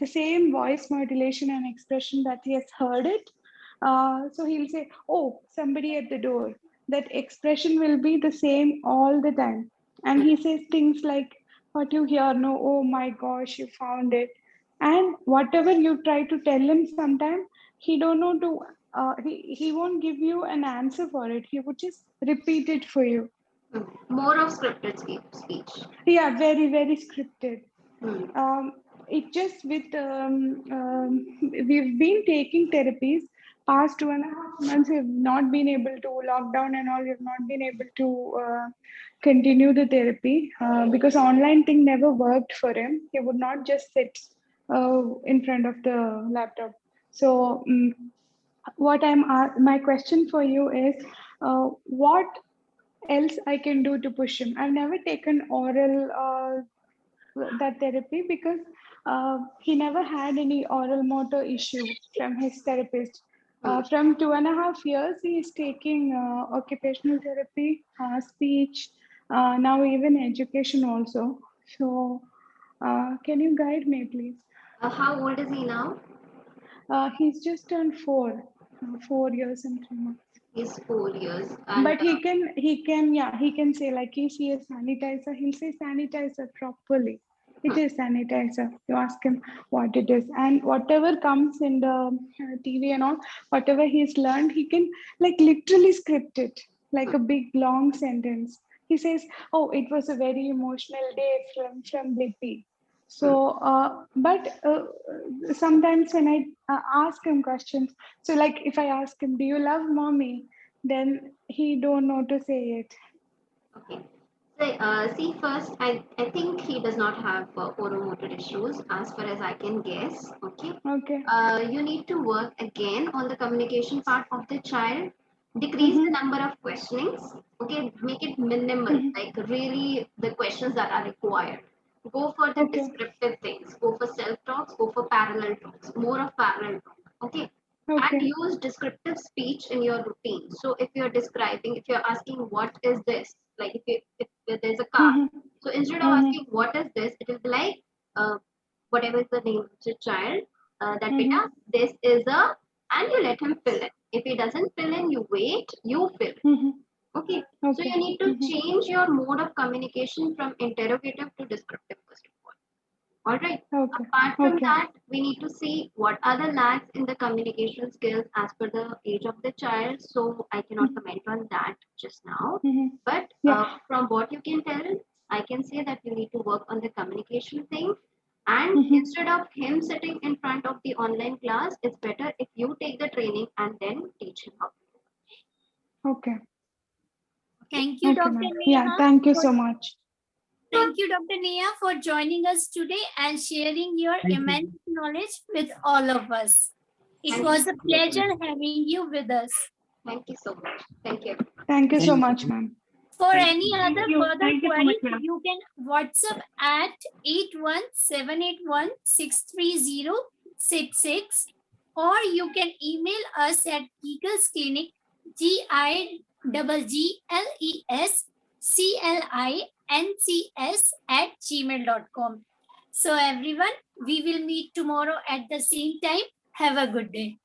the same voice modulation and expression that he has heard it. So he'll say, "Oh, somebody at the door." That expression will be the same all the time, and he says things like, "What you hear? No, oh my gosh, you found it." And whatever you try to tell him, sometime he don't know to. He won't give you an answer for it. He would just repeat it for you. More of scripted speech. Yeah, very very scripted. Hmm. It just with we've been taking therapies past 2.5 months. We've not been able to, lockdown and all, we've not been able to continue the therapy because online thing never worked for him. He would not just sit in front of the laptop. So my question for you is, what else I can do to push him? I've never taken oral that therapy because he never had any oral motor issue from his therapist. From 2.5 years, he is taking occupational therapy, speech, now even education also. So, can you guide me, please? How old is he now? He's just turned 4 years and 3 months. He's 4 years. And, But he can say, like, you see a sanitizer, he'll say sanitizer properly. It is sanitizer. You ask him what it is, and whatever comes in the TV and all, whatever he's learned, he can like literally script it like a big long sentence. He says, "Oh, it was a very emotional day from Blippi." So, but sometimes when I ask him questions, so like if I ask him, "Do you love mommy?" then he don't know to say it. okay. So, see, first, I think he does not have oromotor issues as far as I can guess. Okay. Okay. You need to work again on the communication part of the child. Decrease the number of questionings. Okay. Make it minimal, like really the questions that are required. Go for the Okay. descriptive things. Go for self-talks. Go for parallel talks. More of parallel talk. Okay. And Okay. use descriptive speech in your routine. So if you're describing, if you're asking what is this, like if there's a car, so instead of asking what is this, it will be like whatever is the name of the child, that beta, this is a, and you let him fill in. If he doesn't fill in, you wait, you fill in. Okay. So you need to change your mode of communication from interrogative to descriptive first of all. All right. Okay. Apart from Okay. that, we need to see what are the lags in the communication skills as per the age of the child. So I cannot comment on that just now. But Yeah. from what you can tell, I can say that you need to work on the communication thing. And instead of him sitting in front of the online class, it's better if you take the training and then teach him how to do it. Okay. Thank you, Okay, Dr. ma'am. Neha. Yeah, thank you so much. Thank you, Dr. Neha, for joining us today and sharing your immense knowledge with all of us. It Thank was you. a pleasure having you with us. Thank you so much. Thank you. Thank you so much, ma'am. For Thank any other Thank you. further Thank you so queries, much, ma'am. you can WhatsApp at 81781630066 or you can email us at Giggles Clinic, GIGGLESCLINCS@gmail.com. So everyone, we will meet tomorrow at the same time. Have a good day.